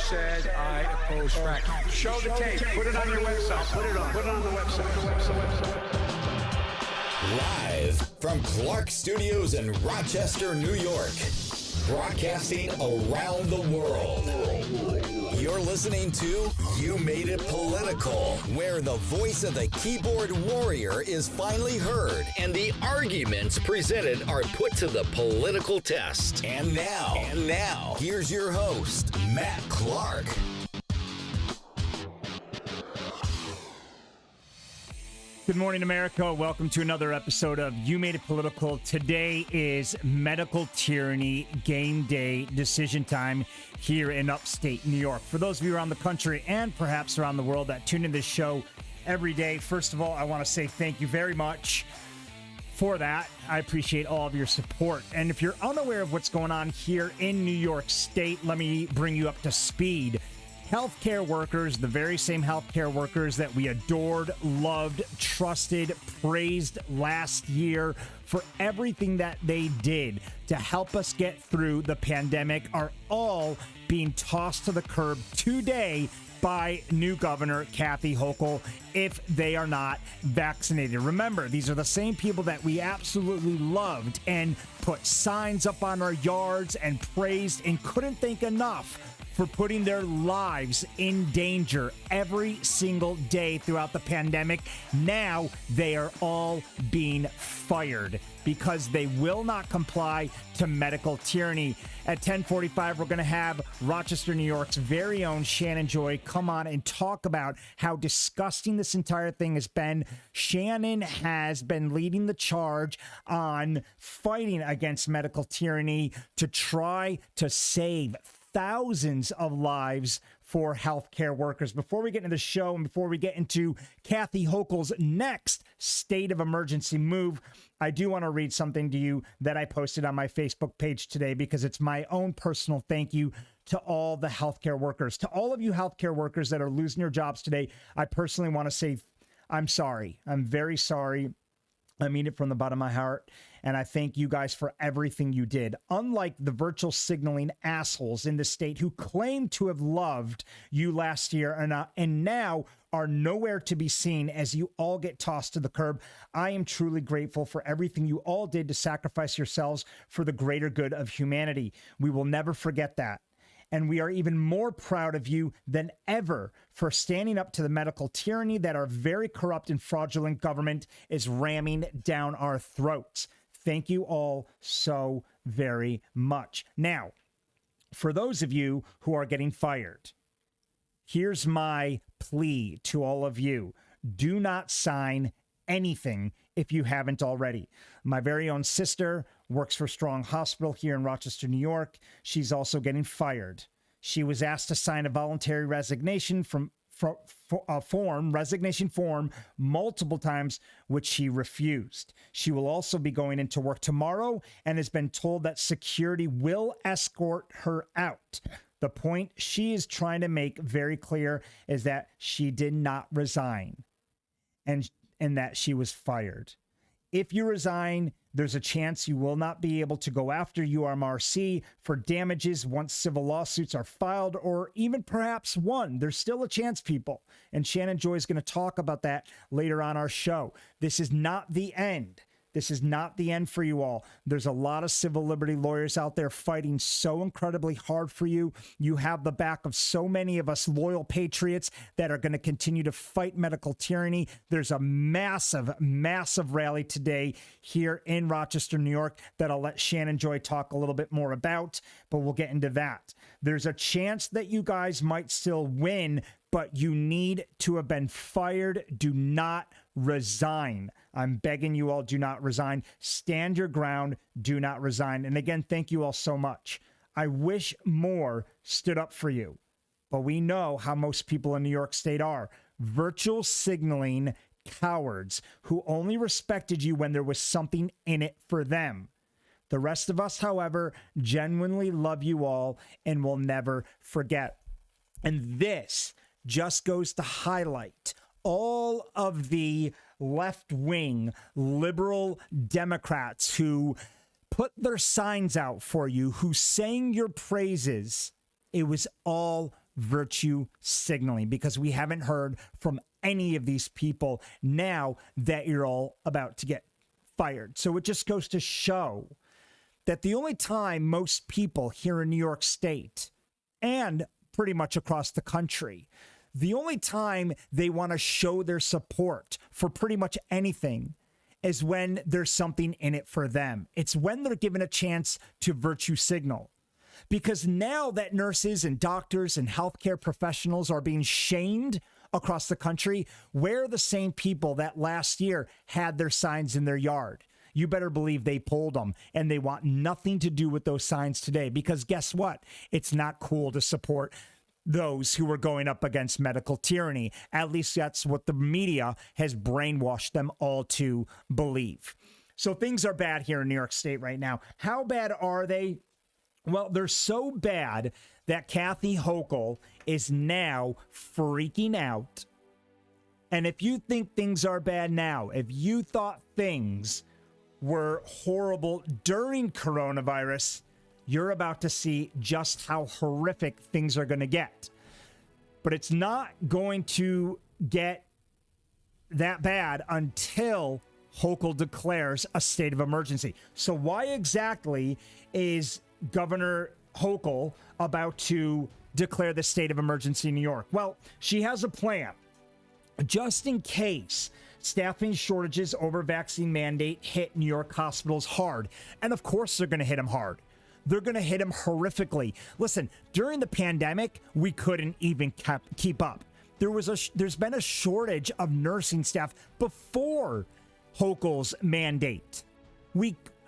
said I oppose fracking. Show the tape. Put it on your website. Put it on the website. Live from Clark Studios in Rochester, New York. Broadcasting around the world. You're listening to You Made It Political, where the voice of the keyboard warrior is finally heard and the arguments presented are put to the political test. And now, here's your host, Matt Clark. Good morning, America. Welcome to another episode of You Made It Political. Today is medical tyranny game day decision time here in upstate New York. For those of you around the country and perhaps around the world that tune in this show every day, first of all, I want to say thank you very much for that. I appreciate all of your support. And if you're unaware of what's going on here in New York State, let me bring you up to speed. Healthcare workers, the very same healthcare workers that we adored, loved, trusted, praised last year for everything that they did to help us get through the pandemic, are all being tossed to the curb today by new Governor Kathy Hochul if they are not vaccinated. Remember, these are the same people that we absolutely loved and put signs up on our yards and praised and couldn't thank enough for putting their lives in danger every single day throughout the pandemic. Now they are all being fired because they will not comply to medical tyranny. At 10:45, we're going to have Rochester, New York's very own Shannon Joy come on and talk about how disgusting this entire thing has been. Shannon has been leading the charge on fighting against medical tyranny to try to save thousands of lives for healthcare workers. Before we get into the show and before we get into Kathy Hochul's next state of emergency move, I do want to read something to you that I posted on my Facebook page today because it's my own personal thank you to all the healthcare workers. To all of you healthcare workers that are losing your jobs today, I personally want to say I'm sorry. I'm very sorry. I mean it from the bottom of my heart, and I thank you guys for everything you did. Unlike the virtual signaling assholes in the state who claimed to have loved you last year and now are nowhere to be seen as you all get tossed to the curb, I am truly grateful for everything you all did to sacrifice yourselves for the greater good of humanity. We will never forget that. And we are even more proud of you than ever for standing up to the medical tyranny that our very corrupt and fraudulent government is ramming down our throats. Thank you all so very much. Now, for those of you who are getting fired, here's my plea to all of you. Do not sign anything if you haven't already. My very own sister works for Strong Hospital here in Rochester, New York. She's also getting fired. She was asked to sign a voluntary resignation resignation form multiple times, which she refused. She will also be going into work tomorrow and has been told that security will escort her out. The point she is trying to make very clear is that she did not resign and that she was fired. If you resign, there's a chance you will not be able to go after UMRC for damages once civil lawsuits are filed or even perhaps won. There's still a chance, people. And Shannon Joy is going to talk about that later on our show. This is not the end. This is not the end for you all. There's a lot of civil liberty lawyers out there fighting so incredibly hard for you. You have the back of so many of us loyal patriots that are going to continue to fight medical tyranny. There's a massive, massive rally today here in Rochester, New York that I'll let Shannon Joy talk a little bit more about, but we'll get into that. There's a chance that you guys might still win, but you need to have been fired. Do not resign. I'm begging you all, do not resign. Stand your ground. Do not resign. And again, thank you all so much. I wish more stood up for you, but we know how most people in New York State are. Virtual signaling cowards who only respected you when there was something in it for them. The rest of us, however, genuinely love you all and will never forget. And this just goes to highlight all of the left-wing liberal Democrats who put their signs out for you, who sang your praises. It was all virtue signaling, because we haven't heard from any of these people now that you're all about to get fired. So it just goes to show that the only time most people here in New York State and pretty much across the country, the only time they want to show their support for pretty much anything is when there's something in it for them. It's when they're given a chance to virtue signal. Because now that nurses and doctors and healthcare professionals are being shamed across the country, we're the same people that last year had their signs in their yard. You better believe they pulled them, and they want nothing to do with those signs today, because guess what? It's not cool to support those who are going up against medical tyranny. At least that's what the media has brainwashed them all to believe. So things are bad here in New York State right now. How bad are they? Well, they're so bad that Kathy Hochul is now freaking out. And if you think things are bad now, if you thought things were horrible during coronavirus, you're about to see just how horrific things are going to get. But it's not going to get that bad until Hochul declares a state of emergency. So why exactly is Governor Hochul about to declare the state of emergency in New York? Well, she has a plan just in case staffing shortages over vaccine mandate hit New York hospitals hard. And of course they're going to hit them hard. They're going to hit them horrifically. Listen, during the pandemic, we couldn't even keep up. There's been a shortage of nursing staff before Hochul's mandate.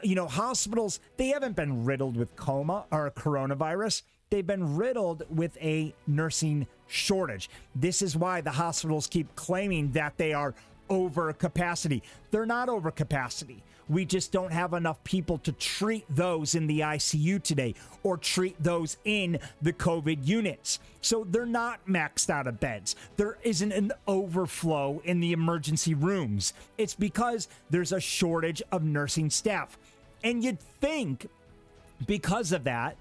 Hospitals, they haven't been riddled with coronavirus. They've been riddled with a nursing shortage. This is why the hospitals keep claiming that they are over capacity. They're not over capacity. We just don't have enough people to treat those in the ICU today or treat those in the COVID units. So they're not maxed out of beds. There isn't an overflow in the emergency rooms. It's because there's a shortage of nursing staff. And you'd think because of that,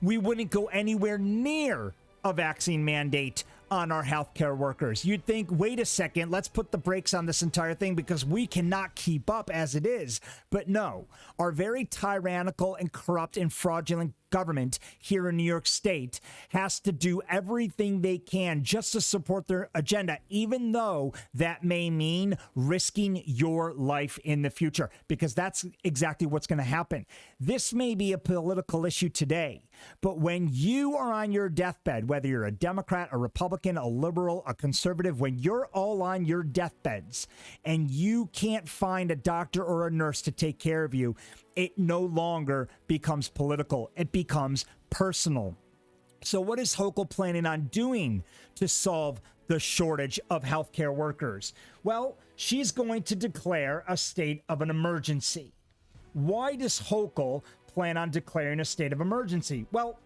we wouldn't go anywhere near a vaccine mandate on our healthcare workers. You'd think, wait a second, let's put the brakes on this entire thing because we cannot keep up as it is. But no, our very tyrannical and corrupt and fraudulent government here in New York State has to do everything they can just to support their agenda, even though that may mean risking your life in the future, because that's exactly what's going to happen. This may be a political issue today, but when you are on your deathbed, whether you're a Democrat, a Republican, a liberal, a conservative, when you're all on your deathbeds and you can't find a doctor or a nurse to take care of you, it no longer becomes political. It becomes personal. So what is Hochul planning on doing to solve the shortage of healthcare workers? Well, she's going to declare a state of an emergency. Why does Hochul plan on declaring a state of emergency? Well,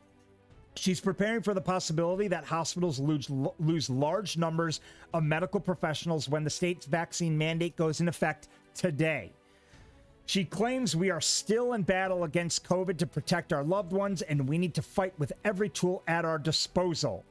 she's preparing for the possibility that hospitals lose large numbers of medical professionals when the state's vaccine mandate goes in effect today. She claims we are still in battle against COVID to protect our loved ones, and we need to fight with every tool at our disposal.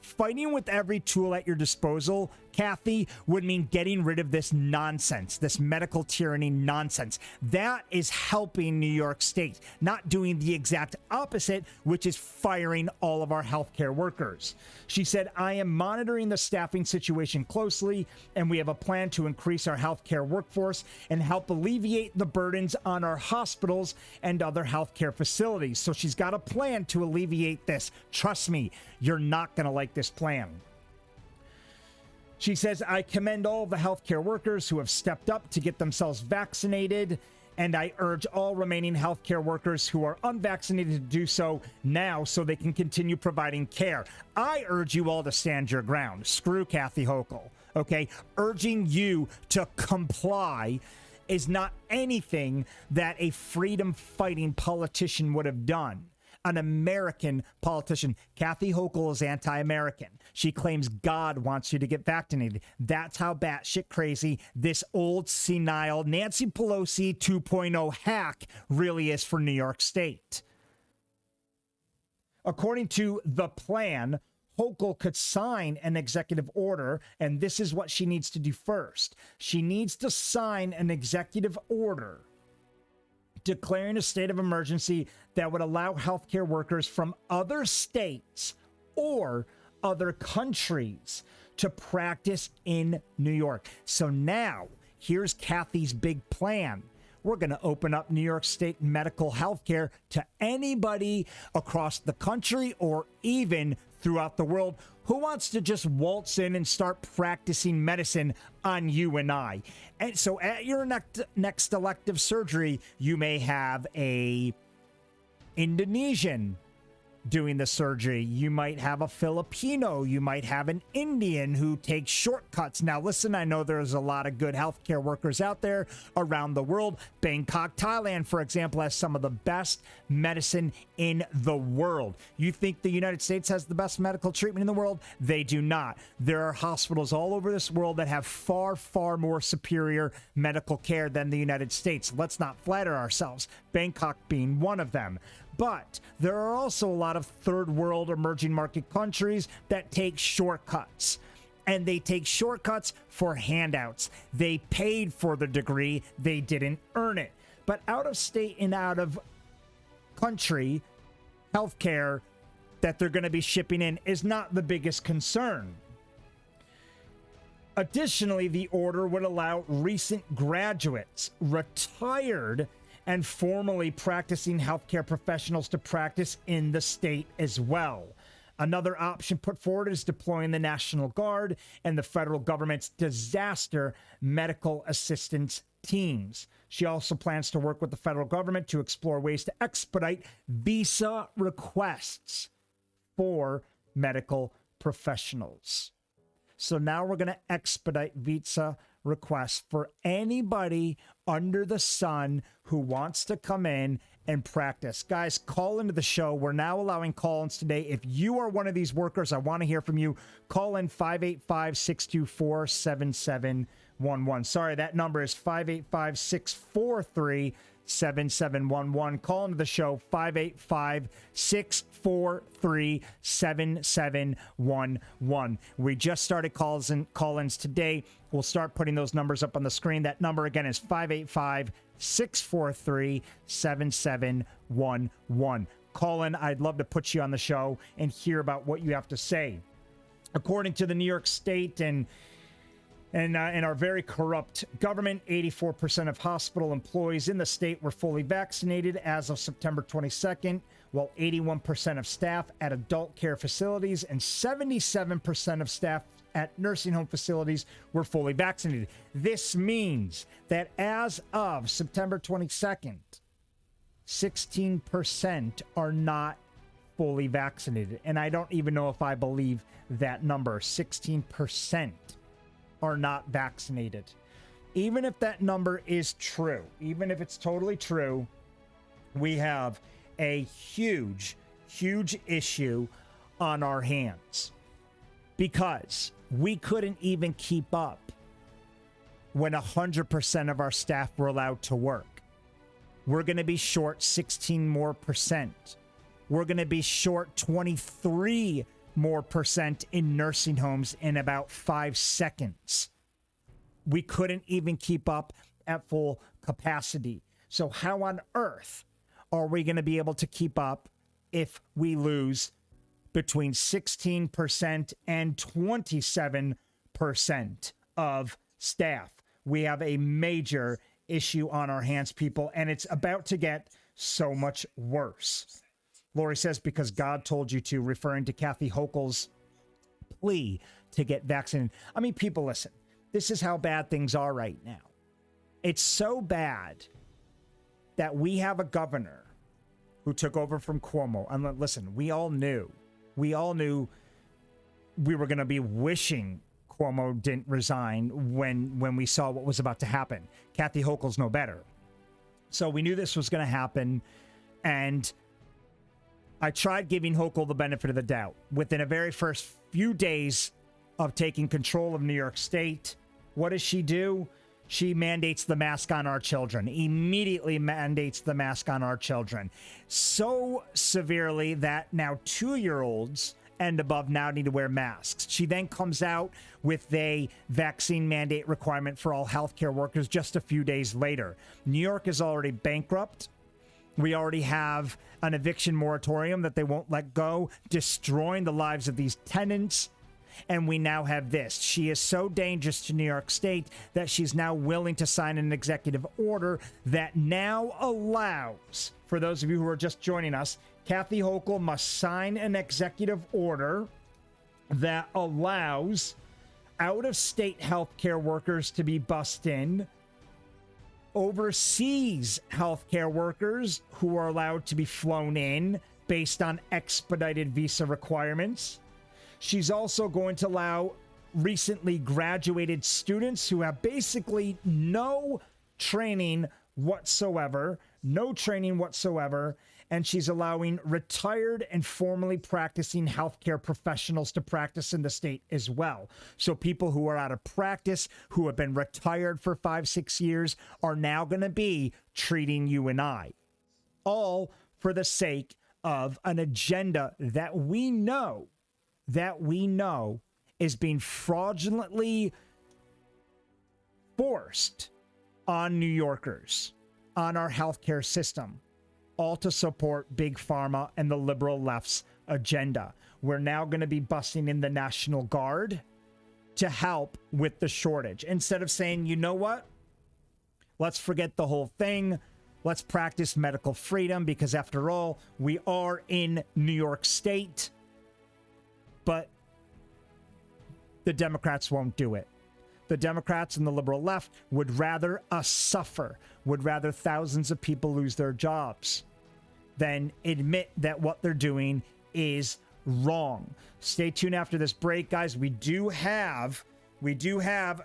Fighting with every tool at your disposal, Kathy, would mean getting rid of this nonsense, this medical tyranny nonsense. That is helping New York State, not doing the exact opposite, which is firing all of our healthcare workers. She said, I am monitoring the staffing situation closely, and we have a plan to increase our healthcare workforce and help alleviate the burdens on our hospitals and other healthcare facilities. So she's got a plan to alleviate this. Trust me, you're not going to like this plan. She says, I commend all the healthcare workers who have stepped up to get themselves vaccinated, and I urge all remaining healthcare workers who are unvaccinated to do so now so they can continue providing care. I urge you all to stand your ground. Screw Kathy Hochul, okay? Urging you to comply is not anything that a freedom-fighting politician would have done. An American politician. Kathy Hochul is anti-American. She claims God wants you to get vaccinated. That's how batshit crazy this old senile Nancy Pelosi 2.0 hack really is for New York State. According to the plan, Hochul could sign an executive order, and this is what she needs to do first. She needs to sign an executive order declaring a state of emergency that would allow healthcare workers from other states or other countries to practice in New York. So now, here's Kathy's big plan. We're going to open up New York State medical health care to anybody across the country or even throughout the world who wants to just waltz in and start practicing medicine on you and I. And so at your next elective surgery, you may have a Indonesian doing the surgery. You might have a Filipino. You might have an Indian who takes shortcuts. Now, listen, I know there's a lot of good healthcare workers out there around the world. Bangkok, Thailand, for example, has some of the best medicine in the world. You think the United States has the best medical treatment in the world? They do not. There are hospitals all over this world that have far, far more superior medical care than the United States. Let's not flatter ourselves, Bangkok being one of them. But there are also a lot of third world emerging market countries that take shortcuts. And they take shortcuts for handouts. They paid for the degree, they didn't earn it. But out of state and out of country healthcare that they're going to be shipping in is not the biggest concern. Additionally, the order would allow recent graduates, retired and formerly practicing healthcare professionals to practice in the state as well. Another option put forward is deploying the National Guard and the federal government's disaster medical assistance teams. She also plans to work with the federal government to explore ways to expedite visa requests for medical professionals. So now we're going to expedite visa requests for anybody under the sun who wants to come in and practice. Guys, call into the show. We're now allowing call-ins today. If you are one of these workers, I want to hear from you. Call in 585-624-7711. Sorry, that number is 585-643-7711. Call into the show, 585-643-7711. We just started call-ins today. We'll start putting those numbers up on the screen. That number again is 585-643-7711. Call in. I'd love to put you on the show and hear about what you have to say. According to the New York State and our very corrupt government, 84% of hospital employees in the state were fully vaccinated as of September 22nd, while 81% of staff at adult care facilities and 77% of staff at nursing home facilities were fully vaccinated. This means that as of September 22nd, 16% are not fully vaccinated. And I don't even know if I believe that number. 16% are not vaccinated. Even if that number is true, even if it's totally true, we have a huge, huge issue on our hands because we couldn't even keep up when 100% of our staff were allowed to work. We're going to be short 16 more percent. We're going to be short 23 more percent in nursing homes in about 5 seconds. We couldn't even keep up at full capacity. So how on earth are we going to be able to keep up if we lose between 16% and 27% of staff? We have a major issue on our hands, people, and it's about to get so much worse. Lori says, because God told you to, referring to Kathy Hochul's plea to get vaccinated. I mean, people, listen, this is how bad things are right now. It's so bad that we have a governor who took over from Cuomo. And listen, we all knew we were going to be wishing Cuomo didn't resign when we saw what was about to happen. Kathy Hochul's no better. So we knew this was going to happen. And I tried giving Hochul the benefit of the doubt. Within a very first few days of taking control of New York State, what does she do? She mandates the mask on our children, immediately mandates the mask on our children. So severely that now 2-year-olds and above now need to wear masks. She then comes out with a vaccine mandate requirement for all healthcare workers just a few days later. New York is already bankrupt. We already have an eviction moratorium that they won't let go, destroying the lives of these tenants. And we now have this. She is so dangerous to New York State that she's now willing to sign an executive order that now allows, for those of you who are just joining us, Kathy Hochul must sign an executive order that allows out-of-state healthcare workers to be bussed in, overseas healthcare workers who are allowed to be flown in based on expedited visa requirements. She's also going to allow recently graduated students who have basically no training whatsoever, and she's allowing retired and formerly practicing healthcare professionals to practice in the state as well. So people who are out of practice, who have been retired for 5-6 years, are now going to be treating you and I, all for the sake of an agenda that we know is being fraudulently forced on New Yorkers, on our healthcare system, all to support Big Pharma and the liberal left's agenda. We're now going to be busting in the National Guard to help with the shortage. Instead of saying, you know what? Let's forget the whole thing. Let's practice medical freedom because after all, we are in New York State. But the Democrats won't do it. The Democrats and the liberal left would rather us suffer, would rather thousands of people lose their jobs than admit that what they're doing is wrong. Stay tuned after this break, guys. We do have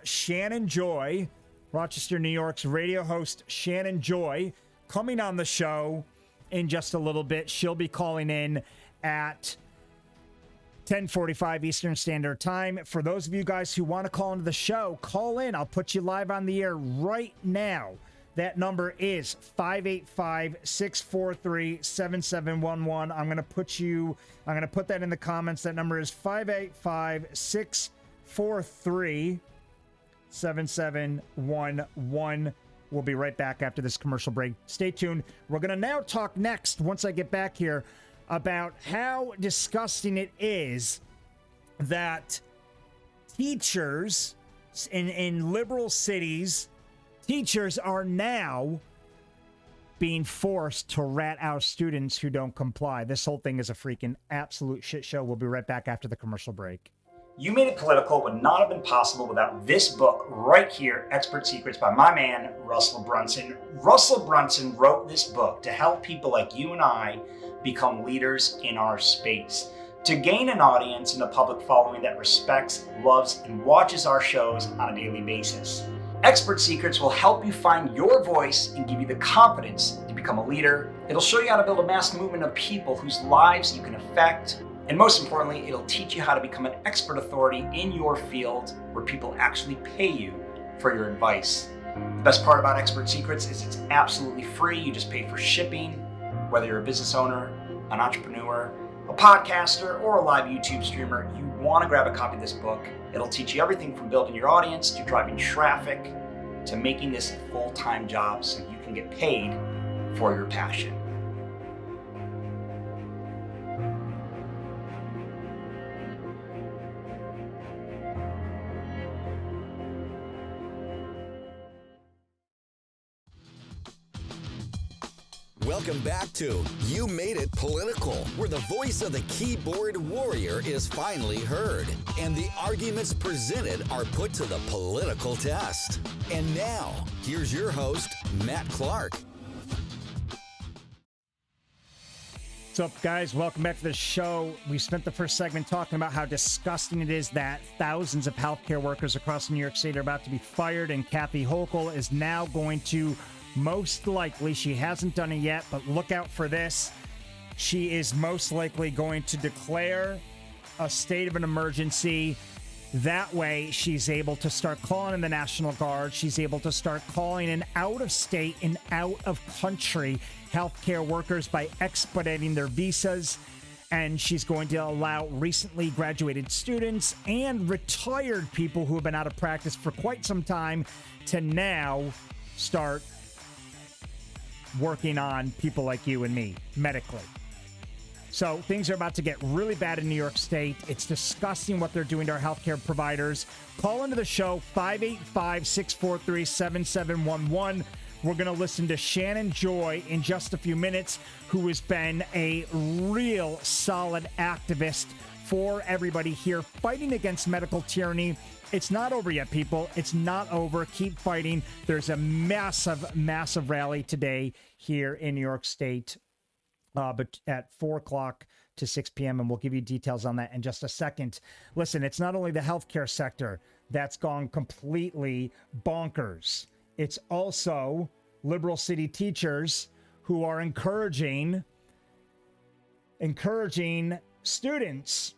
Shannon Joy, Rochester, New York's radio host Shannon Joy, coming on the show in just a little bit. She'll be calling in at 10:45 Eastern Standard Time. For those of you guys who want to call into the show, call in. I'll put you live on the air right now. That number is 585-643-7711. I'm going to put that in the comments. That number is 585-643-7711. We'll be right back after this commercial break. Stay tuned. We're going to now talk next, once I get back here, about how disgusting it is that teachers in liberal cities, teachers are now being forced to rat out students who don't comply. This whole thing is a freaking absolute shit show. We'll be right back after the commercial break. You Made It Political would not have been possible without this book right here, Expert Secrets by my man, Russell Brunson. Russell Brunson wrote this book to help people like you and I become leaders in our space, to gain an audience and a public following that respects, loves, and watches our shows on a daily basis. Expert Secrets will help you find your voice and give you the confidence to become a leader. It'll show you how to build a mass movement of people whose lives you can affect. And most importantly, it'll teach you how to become an expert authority in your field where people actually pay you for your advice. The best part about Expert Secrets is it's absolutely free. You just pay for shipping. Whether you're a business owner, an entrepreneur, a podcaster, or a live YouTube streamer, you want to grab a copy of this book. It'll teach you everything from building your audience to driving traffic to making this a full-time job so you can get paid for your passion. Welcome back to You Made It Political, where the voice of the keyboard warrior is finally heard, and the arguments presented are put to the political test. And now, here's your host, Matt Clark. What's up, guys? Welcome back to the show. We spent the first segment talking about how disgusting it is that thousands of healthcare workers across New York State are about to be fired, and Kathy Hochul is now going to most likely, she hasn't done it yet, but look out for this. She is most likely going to declare a state of an emergency. That way, she's able to start calling in the National Guard. She's able to start calling in out-of-state and out-of-country healthcare workers by expediting their visas. And she's going to allow recently graduated students and retired people who have been out of practice for quite some time to now start working on people like you and me medically. So things are about to get really bad in New York State. It's disgusting what they're doing to our healthcare providers. Call into the show, 585-643-7711. We're going to listen to Shannon Joy in just a few minutes, who has been a real solid activist for everybody here, fighting against medical tyranny. It's not over yet, people. It's not over. Keep fighting. There's a massive, massive rally today here in New York State, but at 4 o'clock to 6 p.m., and we'll give you details on that in just a second. Listen, it's not only the healthcare sector that's gone completely bonkers. It's also liberal city teachers who are encouraging students,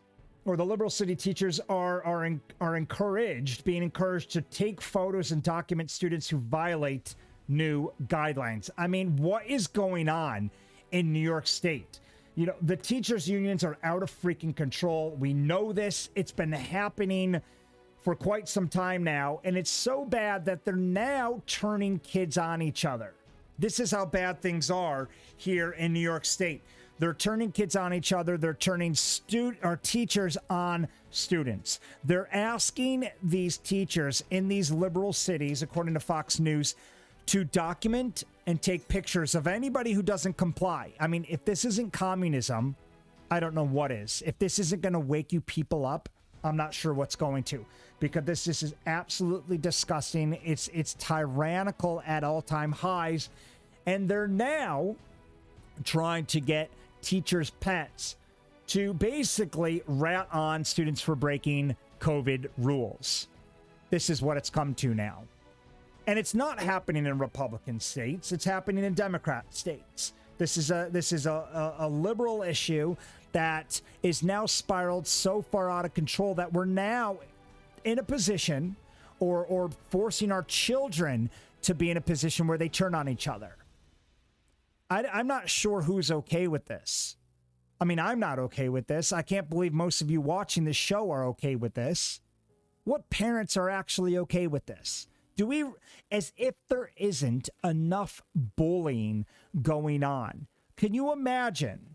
or the liberal city teachers are being encouraged to take photos and document students who violate new guidelines. I mean, what is going on in New York State? You know, the teachers' unions are out of freaking control. We know this. It's been happening for quite some time now, and it's so bad that they're now turning kids on each other. This is how bad things are here in New York State. They're turning kids on each other. They're turning teachers on students. They're asking these teachers in these liberal cities, according to Fox News, to document and take pictures of anybody who doesn't comply. I mean, if this isn't communism, I don't know what is. If this isn't going to wake you people up, I'm not sure what's going to, because this is absolutely disgusting. It's tyrannical at all-time highs, and they're now trying to get teachers' pets to basically rat on students for breaking COVID rules. This is what it's come to now. And it's not happening in Republican states. It's happening in Democrat states. This is a liberal issue that is now spiraled so far out of control that we're now in a position, or forcing our children to be in a position where they turn on each other. I'm not sure who's okay with this. I mean, I'm not okay with this. I can't believe most of you watching this show are okay with this. What parents are actually okay with this? As if there isn't enough bullying going on. Can you imagine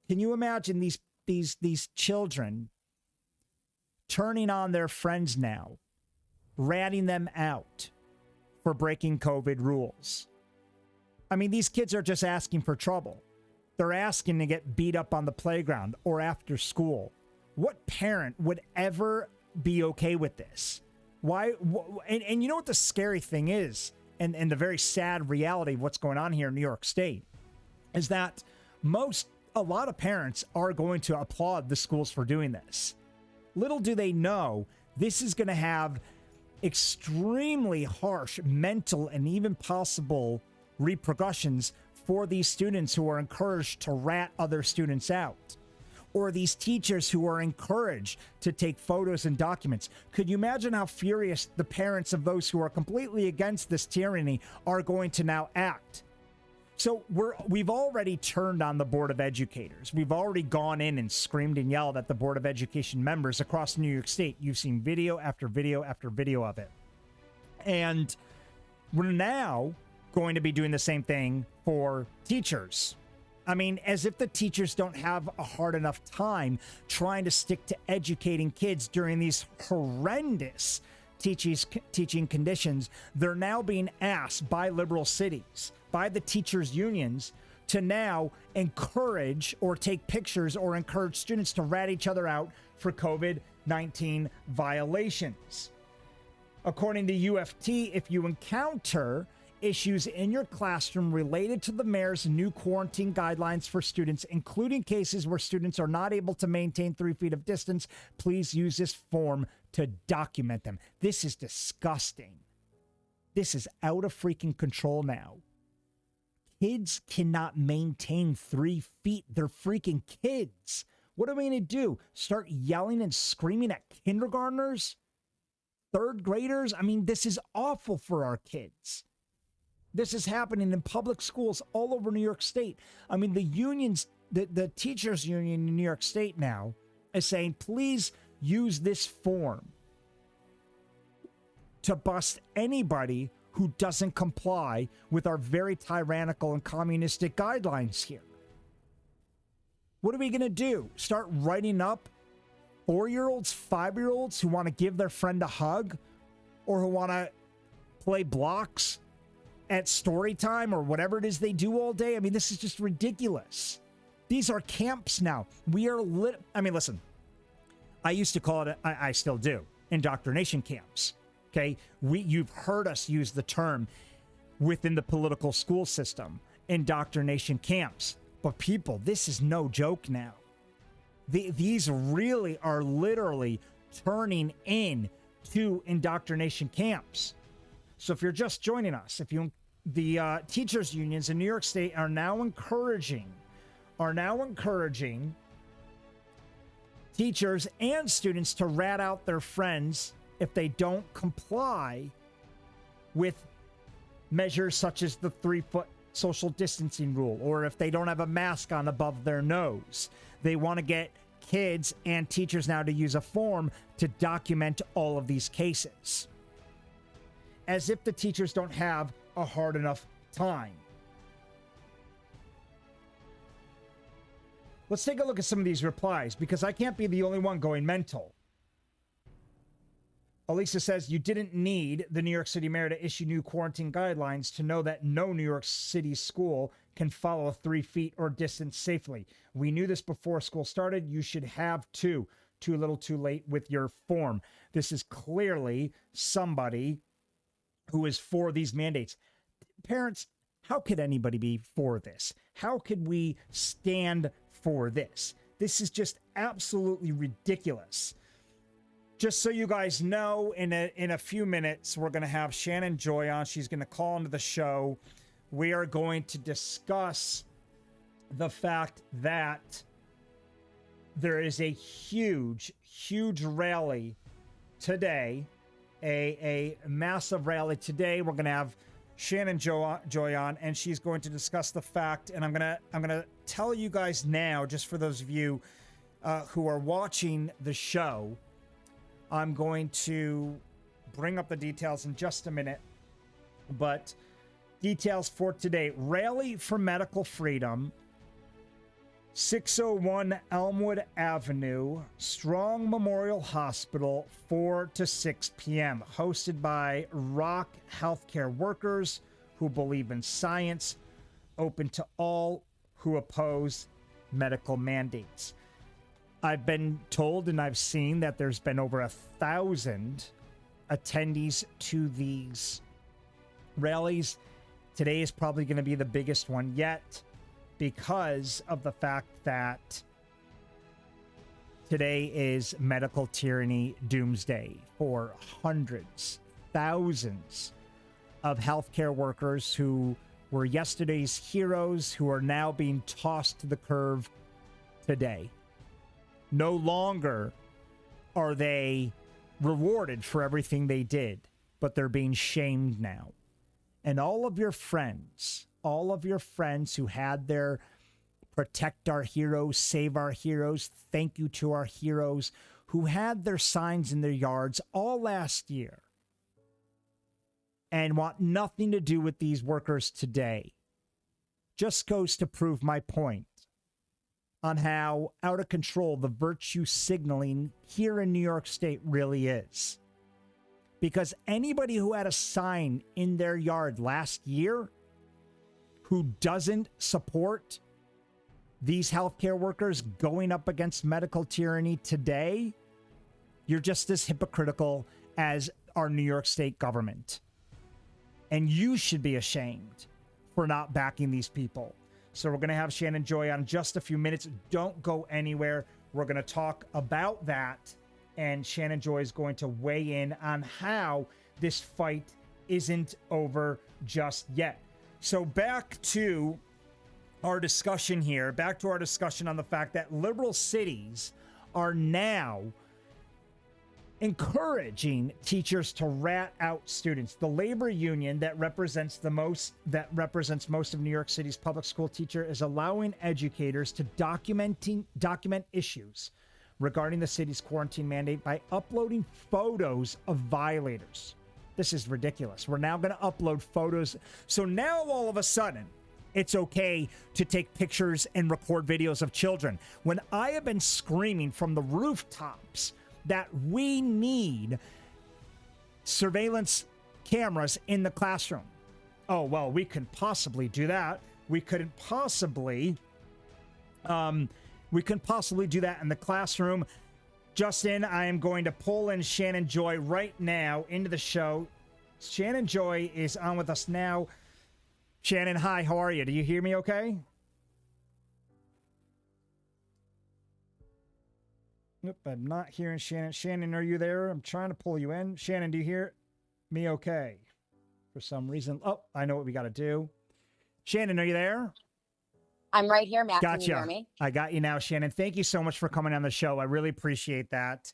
these children turning on their friends now, ratting them out for breaking COVID rules? I mean, these kids are just asking for trouble. They're asking to get beat up on the playground or after school. What parent would ever be okay with this? Why? And you know what the scary thing is, and the very sad reality of what's going on here in New York State, is that a lot of parents are going to applaud the schools for doing this. Little do they know, this is going to have extremely harsh mental and even possible repercussions for these students who are encouraged to rat other students out, or these teachers who are encouraged to take photos and documents. Could you imagine how furious the parents of those who are completely against this tyranny are going to now act? So we've already turned on the Board of Educators. We've already gone in and screamed and yelled at the Board of Education members across New York State. You've seen video after video after video of it. And we're now going to be doing the same thing for teachers. I mean, as if the teachers don't have a hard enough time trying to stick to educating kids during these horrendous teaching conditions. They're now being asked by liberal cities, by the teachers' unions, to now encourage or take pictures or encourage students to rat each other out for COVID-19 violations. According to UFT, if you encounter issues in your classroom related to the mayor's new quarantine guidelines for students, including cases where students are not able to maintain 3 feet of distance, please use this form to document them. This is disgusting. This is out of freaking control now. Kids cannot maintain 3 feet. They're freaking kids. What are we going to do? Start yelling and screaming at kindergartners? Third graders? I mean, this is awful for our kids. This is happening in public schools all over New York State. I mean, the unions the teachers union in New York State now is saying, please use this form to bust anybody who doesn't comply with our very tyrannical and communistic guidelines here. What are we going to do? Start writing up 4-year-olds, 5-year-olds who want to give their friend a hug or who want to play blocks at story time or whatever it is they do all day? I mean, this is just ridiculous. These are camps now. We are listen, I used to call it, I still do, indoctrination camps. Okay, you've heard us use the term within the political school system, indoctrination camps. But people, this is no joke now. These really are literally turning into indoctrination camps. So if you're just joining us, the teachers unions in New York State are now encouraging teachers and students to rat out their friends if they don't comply with measures such as the 3-foot social distancing rule, or if they don't have a mask on above their nose. They want to get kids and teachers now to use a form to document all of these cases, as if the teachers don't have a hard enough time. Let's take a look at some of these replies, because I can't be the only one going mental. Elisa says, you didn't need the New York City mayor to issue new quarantine guidelines to know that no New York City school can follow 3 feet or distance safely. We knew this before school started. You should have too. Too little too late with your form. This is clearly somebody who is for these mandates. Parents, how could anybody be for this? How could we stand for this? This is just absolutely ridiculous. Just so you guys know, in a few minutes, we're going to have Shannon Joy on. She's going to call into the show. We are going to discuss the fact that there is a huge, huge rally today, a massive rally today. We're going to have Shannon Joy on, and she's going to discuss the fact, and I'm gonna tell you guys now, just for those of you who are watching the show, I'm going to bring up the details in just a minute, but details for today. Rally for Medical Freedom, 601 Elmwood Avenue, Strong Memorial Hospital, 4 to 6 p.m., hosted by Rock healthcare workers who believe in science, open to all who oppose medical mandates. I've been told and I've seen that there's been over 1,000 attendees to these rallies. Today is probably going to be the biggest one yet, because of the fact that today is medical tyranny doomsday for hundreds, thousands of healthcare workers who were yesterday's heroes, who are now being tossed to the curb today. No longer are they rewarded for everything they did, but they're being shamed now. And all of your friends who had their protect our heroes, save our heroes, thank you to our heroes, who had their signs in their yards all last year and want nothing to do with these workers today, just goes to prove my point on how out of control the virtue signaling here in New York State really is. Because anybody who had a sign in their yard last year who doesn't support these healthcare workers going up against medical tyranny today, you're just as hypocritical as our New York State government. And you should be ashamed for not backing these people. So we're going to have Shannon Joy on in just a few minutes. Don't go anywhere. We're going to talk about that, and Shannon Joy is going to weigh in on how this fight isn't over just yet. So back to our discussion here, back to our discussion on the fact that liberal cities are now encouraging teachers to rat out students. The labor union that represents most of New York City's public school teacher is allowing educators to document issues regarding the city's quarantine mandate by uploading photos of violators. This is ridiculous. We're now going to upload photos. So now all of a sudden, it's okay to take pictures and record videos of children. When I have been screaming from the rooftops that we need surveillance cameras in the classroom. Oh, well, we couldn't possibly do that. We couldn't possibly do that in the classroom. Justin, I am going to pull in Shannon Joy right now into the show. Shannon Joy is on with us now. Shannon, hi, how are you? Do you hear me okay? Nope, I'm not hearing Shannon. Shannon, are you there? I'm trying to pull you in. Shannon, do you hear me okay? For some reason. Oh, I know what we got to do. Shannon, are you there? I'm right here, Matt. Gotcha. Can you hear me? I got you now, Shannon. Thank you so much for coming on the show. I really appreciate that.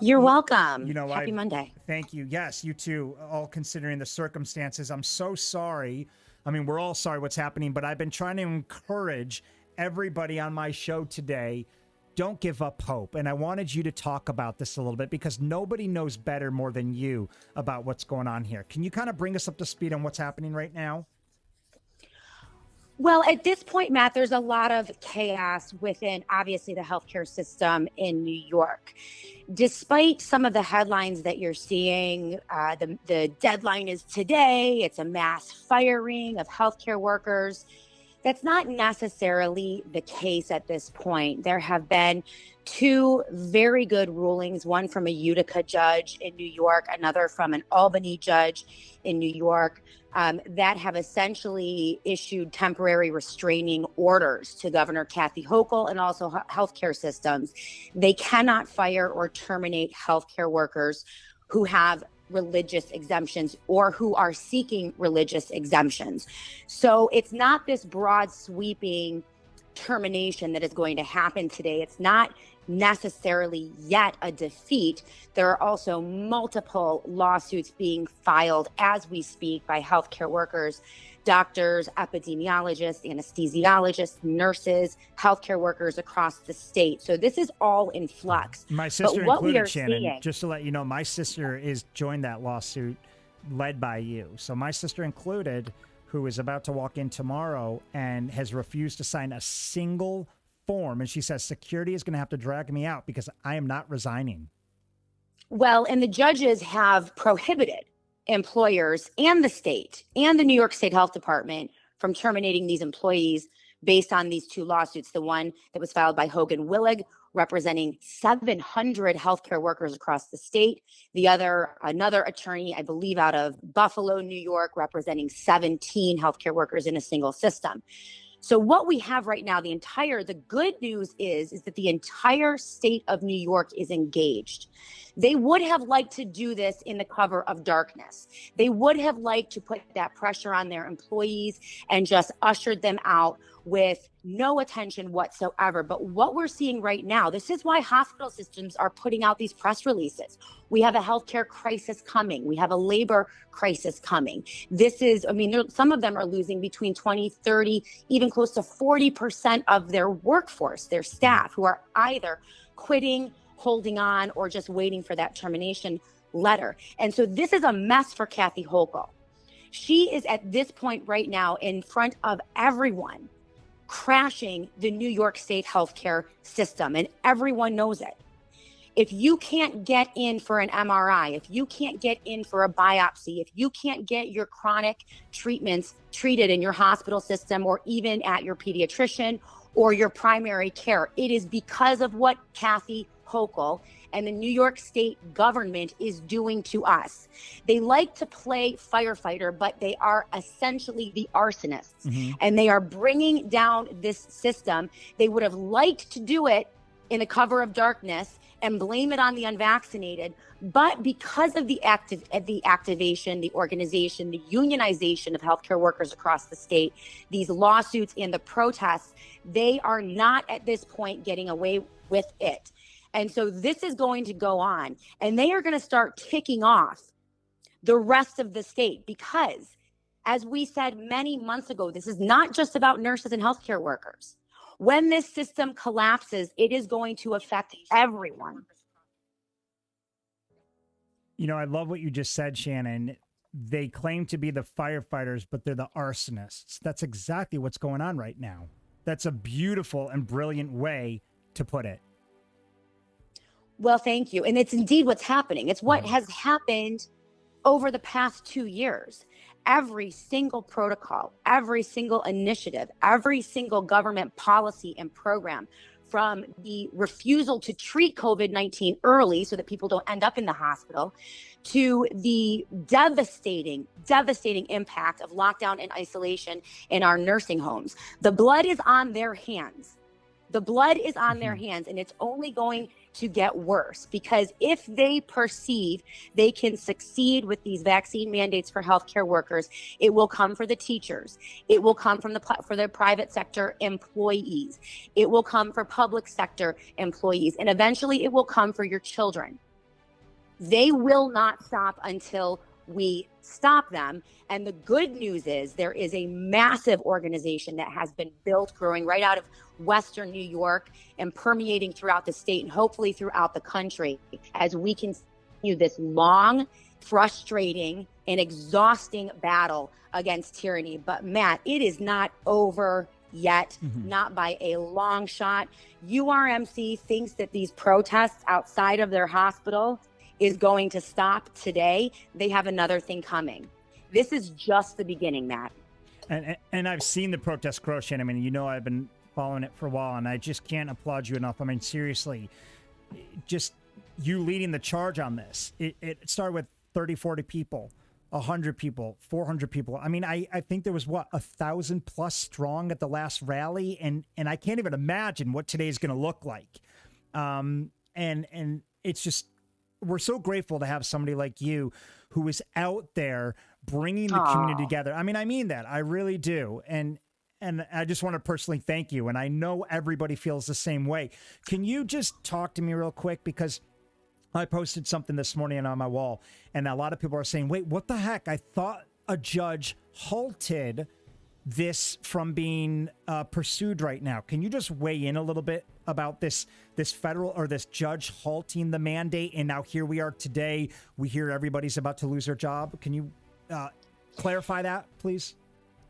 You're welcome. You know, Happy Monday. Thank you. Yes, you too. All considering the circumstances, I'm so sorry. I mean, we're all sorry what's happening, but I've been trying to encourage everybody on my show today. Don't give up hope. And I wanted you to talk about this a little bit because nobody knows better more than you about what's going on here. Can you kind of bring us up to speed on what's happening right now? Well, at this point, Matt, there's a lot of chaos within, obviously, the healthcare system in New York. Despite some of the headlines that you're seeing, the deadline is today. It's a mass firing of healthcare workers. That's not necessarily the case at this point. There have been two very good rulings, one from a Utica judge in New York, another from an Albany judge in New York, that have essentially issued temporary restraining orders to Governor Kathy Hochul and also healthcare systems. They cannot fire or terminate healthcare workers who have religious exemptions or who are seeking religious exemptions. So it's not this broad sweeping termination that is going to happen today. It's not necessarily yet a defeat. There are also multiple lawsuits being filed as we speak by healthcare workers, doctors, epidemiologists, anesthesiologists, nurses, healthcare workers across the state. So this is all in flux. My sister but what we included, are Shannon, seeing, just to let you know, my sister is joined that lawsuit led by you. So my sister included, who is about to walk in tomorrow and has refused to sign a single form. And she says security is going to have to drag me out because I am not resigning. well, and the judges have prohibited employers and the state and the New York State Health Department from terminating these employees based on these two lawsuits. The one that was filed by Hogan Willig, representing 700 healthcare workers across the state. The other, another attorney, I believe out of Buffalo, New York, representing 17 healthcare workers in a single system. So what we have right now, the good news is that the entire state of New York is engaged. They would have liked to do this in the cover of darkness. They would have liked to put that pressure on their employees and just ushered them out with no attention whatsoever. But what we're seeing right now, this is why hospital systems are putting out these press releases. We have a healthcare crisis coming. We have a labor crisis coming. This is, some of them are losing between 20, 30, even close to 40% of their workforce, their staff, who are either quitting, holding on, or just waiting for that termination letter. And so this is a mess for Kathy Hochul. She is at this point right now in front of everyone crashing the New York State healthcare system, and everyone knows it. If you can't get in for an MRI, if you can't get in for a biopsy, if you can't get your chronic treatments treated in your hospital system or even at your pediatrician or your primary care, it is because of what Kathy Hochul and the New York State government is doing to us. They like to play firefighter, but they are essentially the arsonists, and they are bringing down this system. They would have liked to do it in the cover of darkness and blame it on the unvaccinated, but because of the activation, the organization, the unionization of healthcare workers across the state, these lawsuits and the protests, they are not at this point getting away with it. And so this is going to go on, and they are going to start ticking off the rest of the state because, as we said many months ago, this is not just about nurses and healthcare workers. When this system collapses, it is going to affect everyone. You know, I love what you just said, Shannon. They claim to be the firefighters, but they're the arsonists. That's exactly what's going on right now. That's a beautiful and brilliant way to put it. Well, thank you. And it's indeed what's happening. It's what has happened over the past 2 years. Every single protocol, every single initiative, every single government policy and program, from the refusal to treat COVID-19 early so that people don't end up in the hospital, to the devastating impact of lockdown and isolation in our nursing homes. The blood is on their hands. The blood is on their hands, and it's only going to get worse because if they perceive they can succeed with these vaccine mandates for healthcare workers, it will come for the teachers. It will come for the private sector employees. It will come for public sector employees, and eventually it will come for your children. They will not stop until we stop them. And the good news is there is a massive organization that has been built, growing right out of Western New York and permeating throughout the state and hopefully throughout the country as we continue this long, frustrating, and exhausting battle against tyranny. But Matt, it is not over yet, not by a long shot. URMC thinks that these protests outside of their hospital is going to stop today. They have another thing coming. This is just the beginning, Matt. And I've seen the protests grow, Shannon. I mean, you know, I've been following it for a while, and I just can't applaud you enough. I mean, seriously, just you leading the charge on this. It started with 30, 40 people, 100 people, 400 people. I mean, I think there was, 1,000 plus strong at the last rally, and I can't even imagine what today is going to look like. And it's just, we're so grateful to have somebody like you who is out there bringing the community together. I mean that. I really do. And I just want to personally thank you. And I know everybody feels the same way. Can you just talk to me real quick? Because I posted something this morning on my wall, and a lot of people are saying, wait, what the heck? I thought a judge halted this from being pursued right now. Can you just weigh in a little bit about this federal or this judge halting the mandate? And now here we are today. We hear everybody's about to lose their job. Can you clarify that, please?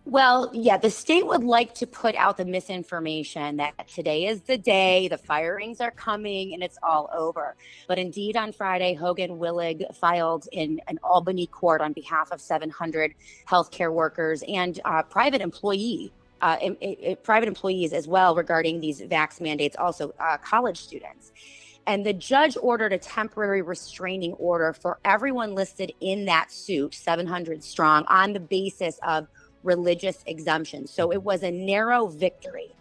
Well, yeah, the state would like to put out the misinformation that today is the day, the firings are coming, and it's all over. But indeed, on Friday, Hogan Willig filed in an Albany court on behalf of 700 healthcare workers and private employees as well regarding these vax mandates, also college students. And the judge ordered a temporary restraining order for everyone listed in that suit, 700 strong, on the basis of religious exemption. So it was a narrow victory.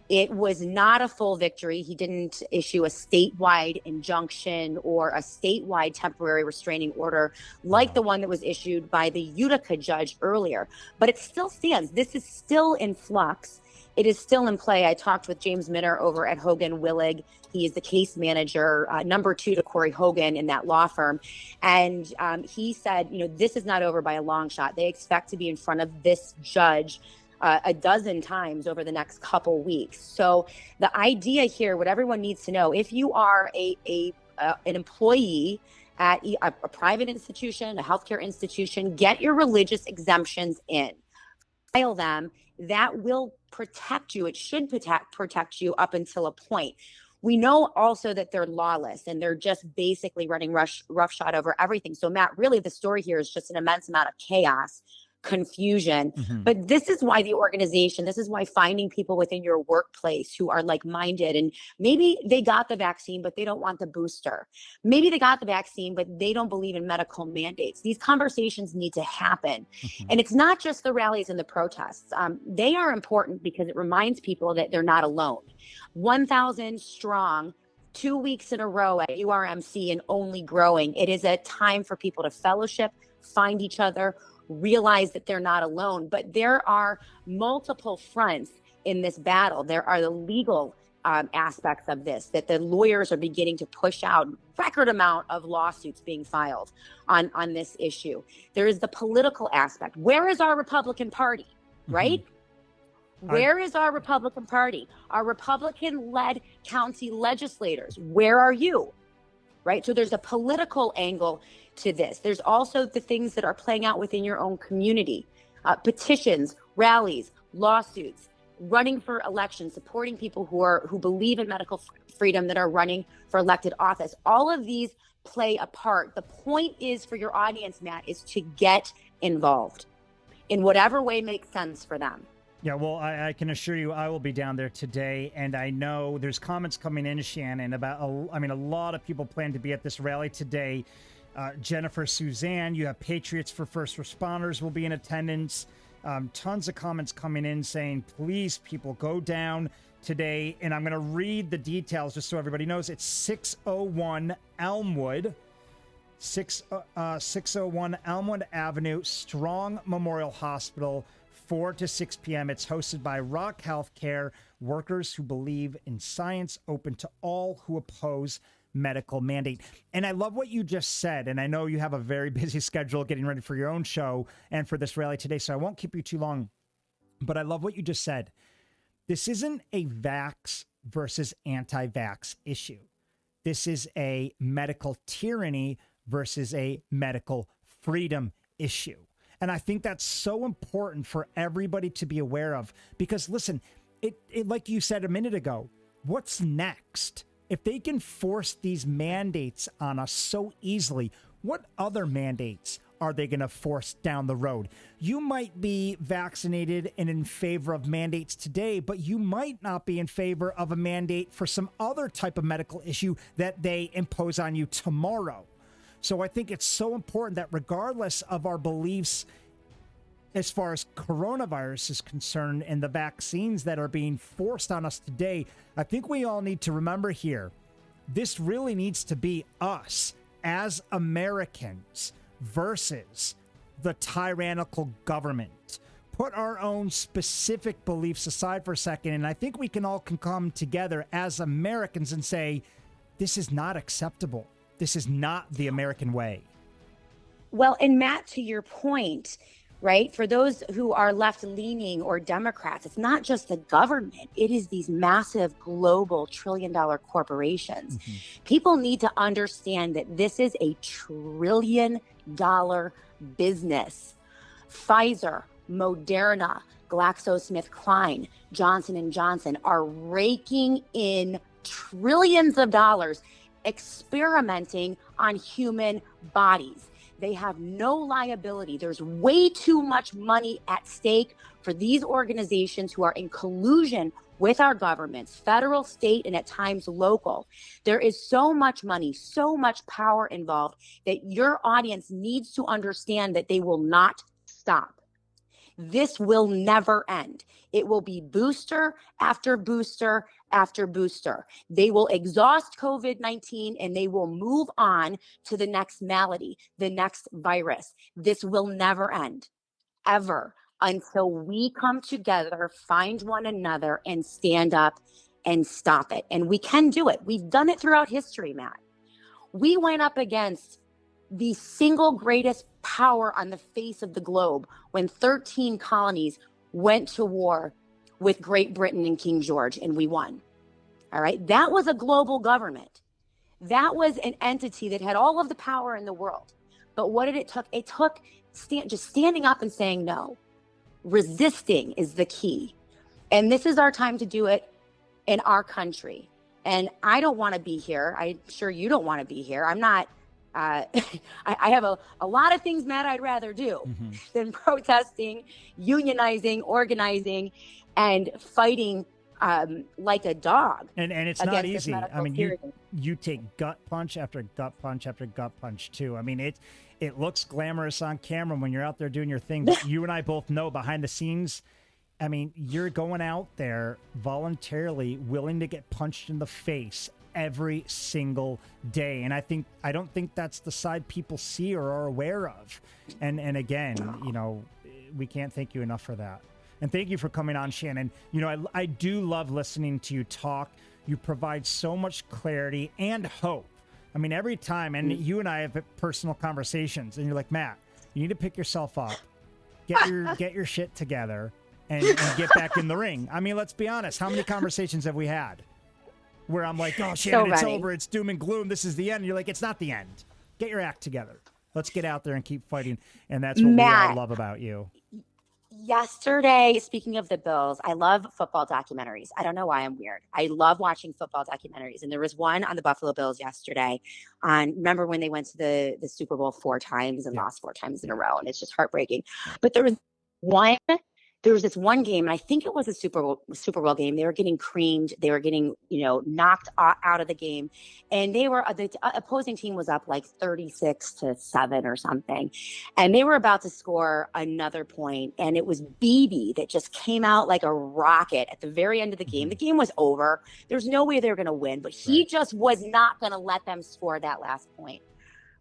It was not a full victory. He didn't issue a statewide injunction or a statewide temporary restraining order like the one that was issued by the Utica judge earlier. But it still stands. This is still in flux. It is still in play. I talked with James Minner over at Hogan Willig. He is the case manager, number 2 to Corey Hogan in that law firm. And he said, this is not over by a long shot. They expect to be in front of this judge a dozen times over the next couple weeks. So the idea here, what everyone needs to know, if you are an employee at a private institution, a healthcare institution, get your religious exemptions in. File them. That will protect you. It should protect you up until a point. We know also that they're lawless and they're just basically running roughshod over everything. So Matt, really the story here is just an immense amount of chaos, confusion. But this is why this is why finding people within your workplace who are like-minded, and maybe they got the vaccine, but they don't want the booster. Maybe they got the vaccine, but they don't believe in medical mandates. These conversations need to happen. And it's not just the rallies and the protests. They are important because it reminds people that they're not alone. 1,000 strong, 2 weeks in a row at URMC and only growing. It is a time for people to fellowship, find each other, realize that they're not alone. But there are multiple fronts in this battle. There are the legal aspects of this, that the lawyers are beginning to push out record amount of lawsuits being filed on this issue. There is the political aspect. Where is our Republican Party, right? Where is our Republican Party? Our Republican-led county legislators, where are you? Right? So there's a political angle to this. There's also the things that are playing out within your own community. Petitions, rallies, lawsuits, running for elections, supporting people who believe in medical freedom that are running for elected office. All of these play a part. The point is for your audience, Matt, is to get involved in whatever way makes sense for them. Yeah, well, I can assure you I will be down there today, and I know there's comments coming in, Shannon, about, a lot of people plan to be at this rally today. Jennifer Suzanne, you have Patriots for First Responders will be in attendance. Tons of comments coming in saying, please, people, go down today. And I'm going to read the details just so everybody knows. It's 601 Elmwood, 601 Elmwood Avenue, Strong Memorial Hospital, 4 to 6 p.m. It's hosted by Rock Healthcare, workers who believe in science, open to all who oppose medical mandate. And I love what you just said. And I know you have a very busy schedule getting ready for your own show and for this rally today, so I won't keep you too long. But I love what you just said. This isn't a vax versus anti-vax issue. This is a medical tyranny versus a medical freedom issue. And I think that's so important for everybody to be aware of, because listen, it like you said a minute ago, what's next? If they can force these mandates on us so easily, what other mandates are they going to force down the road? You might be vaccinated and in favor of mandates today, but you might not be in favor of a mandate for some other type of medical issue that they impose on you tomorrow. So I think it's so important that regardless of our beliefs as far as coronavirus is concerned and the vaccines that are being forced on us today, I think we all need to remember here, this really needs to be us as Americans versus the tyrannical government. Put our own specific beliefs aside for a second, and I think we can all come together as Americans and say, this is not acceptable. This is not the American way. Well, and Matt, to your point, right, for those who are left-leaning or Democrats, it's not just the government. It is these massive global trillion-dollar corporations. People need to understand that this is a trillion-dollar business. Pfizer, Moderna, GlaxoSmithKline, Johnson & Johnson are raking in trillions of dollars experimenting on human bodies. They have no liability. There's way too much money at stake for these organizations who are in collusion with our governments, federal, state, and at times local. There is so much money, so much power involved that your audience needs to understand that they will not stop. This will never end. It will be booster after booster after booster. They will exhaust COVID-19 and they will move on to the next malady, the next virus. This will never end, ever, until we come together, find one another, and stand up and stop it. And we can do it. We've done it throughout history, Matt. We went up against the single greatest power on the face of the globe when 13 colonies went to war with Great Britain and King George, and we won. All right. That was a global government. That was an entity that had all of the power in the world. But what did it took? It took just standing up and saying no. Resisting is the key. And this is our time to do it in our country. And I don't want to be here. I'm sure you don't want to be here. I'm not. I have a lot of things, Matt, I'd rather do than protesting, unionizing, organizing, and fighting like a dog. And it's not easy. I mean, you take gut punch after gut punch after gut punch, too. I mean, it looks glamorous on camera when you're out there doing your thing. But you and I both know behind the scenes, I mean, you're going out there voluntarily willing to get punched in the face every single day. And I don't think that's the side people see or are aware of. And again, you know, we can't thank you enough for that. And thank you for coming on, Shannon. You know, I do love listening to you talk. You provide so much clarity and hope. I mean, every time, and you and I have personal conversations, and you're like, Matt, you need to pick yourself up, get your shit together, and get back in the ring. I mean, let's be honest. How many conversations have we had where I'm like, oh, Shannon, it's over. It's doom and gloom. This is the end. And you're like, it's not the end. Get your act together. Let's get out there and keep fighting. And that's what Matt, we all love about you. Yesterday, speaking of the Bills, I love football documentaries. I don't know why I'm weird. I love watching football documentaries. And there was one on the Buffalo Bills yesterday. Remember when they went to the Super Bowl 4 times and lost 4 times in a row? And it's just heartbreaking. But there was this one game, and I think it was a Super Bowl game. They were getting creamed. They were getting, knocked out of the game. And the opposing team was up like 36-7 or something. And they were about to score another point. And it was Beebe that just came out like a rocket at the very end of the game. The game was over. There's no way they were going to win, but he just was not going to let them score that last point.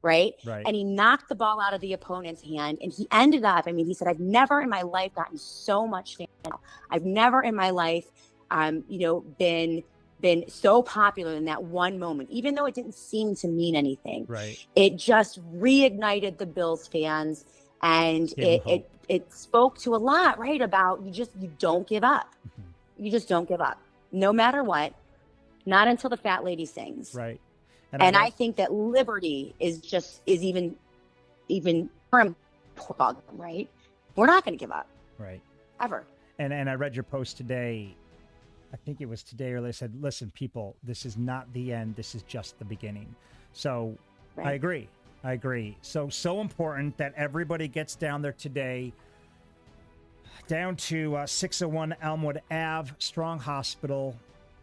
Right. And he knocked the ball out of the opponent's hand, and he ended up, he said, I've never in my life gotten so much fan mail. I've never in my life, been so popular in that one moment, even though it didn't seem to mean anything. It just reignited the Bills fans, and it spoke to a lot, right? About you don't give up. You just don't give up, no matter what, not until the fat lady sings. Right. And I think that liberty is even more important, right? We're not going to give up. Right. Ever. And I read your post today. I think it was today, or they said, listen, people, this is not the end. This is just the beginning. So I agree. So important that everybody gets down there today, down to 601 Elmwood Ave, Strong Hospital.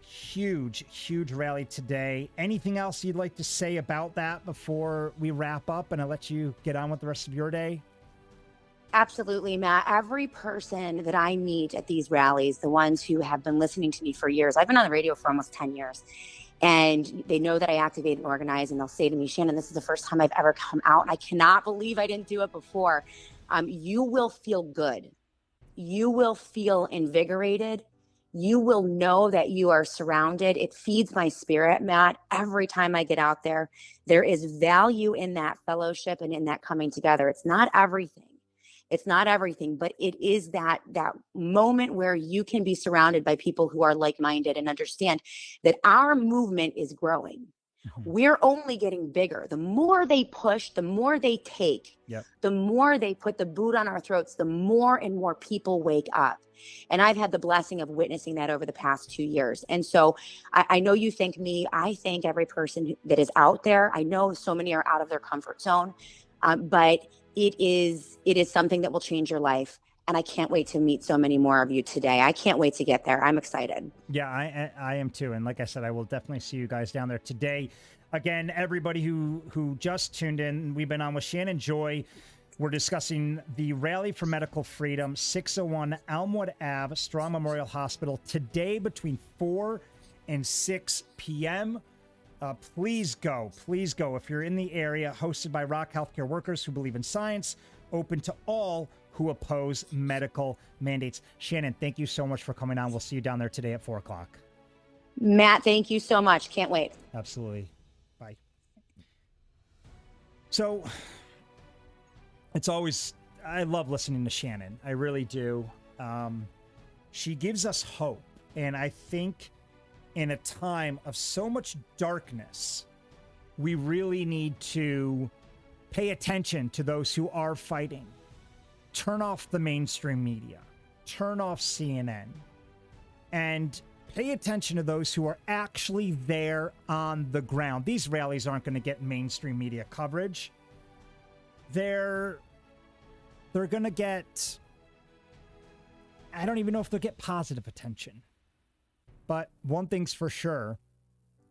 Huge rally today. Anything else you'd like to say about that before we wrap up and I'll let you get on with the rest of your day? Absolutely, Matt. Every person that I meet at these rallies, the ones who have been listening to me for years, I've been on the radio for almost 10 years, and they know that I activate and organize, and they'll say to me, Shannon, this is the first time I've ever come out, and I cannot believe I didn't do it before. You will feel good. You will feel invigorated. You will know that you are surrounded. It feeds my spirit, Matt. Every time I get out there, there is value in that fellowship and in that coming together. It's not everything. But it is that moment where you can be surrounded by people who are like-minded and understand that our movement is growing. We're only getting bigger. The more they push, the more they take, the more they put the boot on our throats, the more and more people wake up. And I've had the blessing of witnessing that over the past 2 years. And so I know you thank me. I thank every person that is out there. I know so many are out of their comfort zone, but it is something that will change your life. And I can't wait to meet so many more of you today. I can't wait to get there. I'm excited. Yeah, I am too. And like I said, I will definitely see you guys down there today. Again, everybody who just tuned in, we've been on with Shannon Joy. We're discussing the Rally for Medical Freedom, 601 Elmwood Ave, Strong Memorial Hospital, today between 4 and 6 p.m. Please go. If you're in the area, hosted by Rock Healthcare Workers who believe in science, open to all who oppose medical mandates. Shannon, thank you so much for coming on. We'll see you down there today at 4 o'clock. Matt, thank you so much. Can't wait. Absolutely. Bye. So it's always, I love listening to Shannon. I really do. She gives us hope. And I think in a time of so much darkness, we really need to pay attention to those who are fighting. Turn off the mainstream media. Turn off CNN. And pay attention to those who are actually there on the ground. These rallies aren't going to get mainstream media coverage. They're going to get, I don't even know if they'll get positive attention. But one thing's for sure,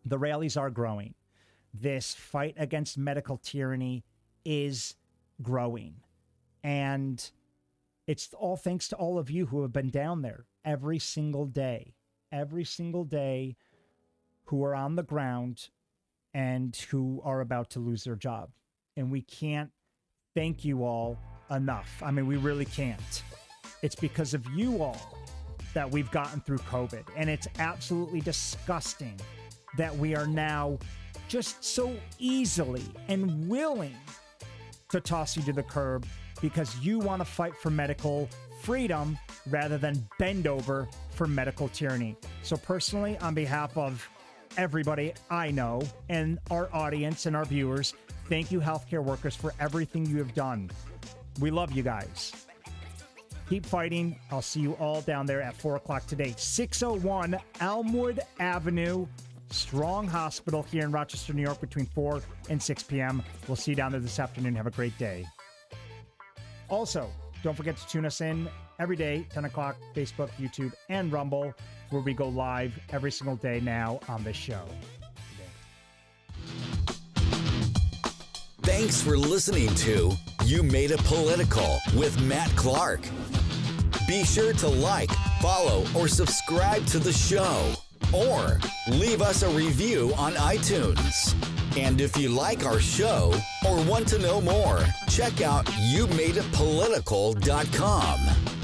the rallies are growing. This fight against medical tyranny is growing. And it's all thanks to all of you who have been down there every single day, who are on the ground and who are about to lose their job. And we can't thank you all enough. I mean, we really can't. It's because of you all that we've gotten through COVID. And it's absolutely disgusting that we are now just so easily and willing to toss you to the curb because you want to fight for medical freedom rather than bend over for medical tyranny. So personally, on behalf of everybody I know and our audience and our viewers, thank you, healthcare workers, for everything you have done. We love you guys. Keep fighting. I'll see you all down there at 4 o'clock today. 601 Elmwood Avenue, Strong Hospital here in Rochester, New York, between 4 and 6 p.m. We'll see you down there this afternoon. Have a great day. Also, don't forget to tune us in every day, 10 o'clock, Facebook, YouTube, and Rumble, where we go live every single day now on this show. Thanks for listening to You Made It Political with Matt Clark. Be sure to like, follow, or subscribe to the show, or leave us a review on iTunes. And if you like our show or want to know more, check out youmadeitpolitical.com.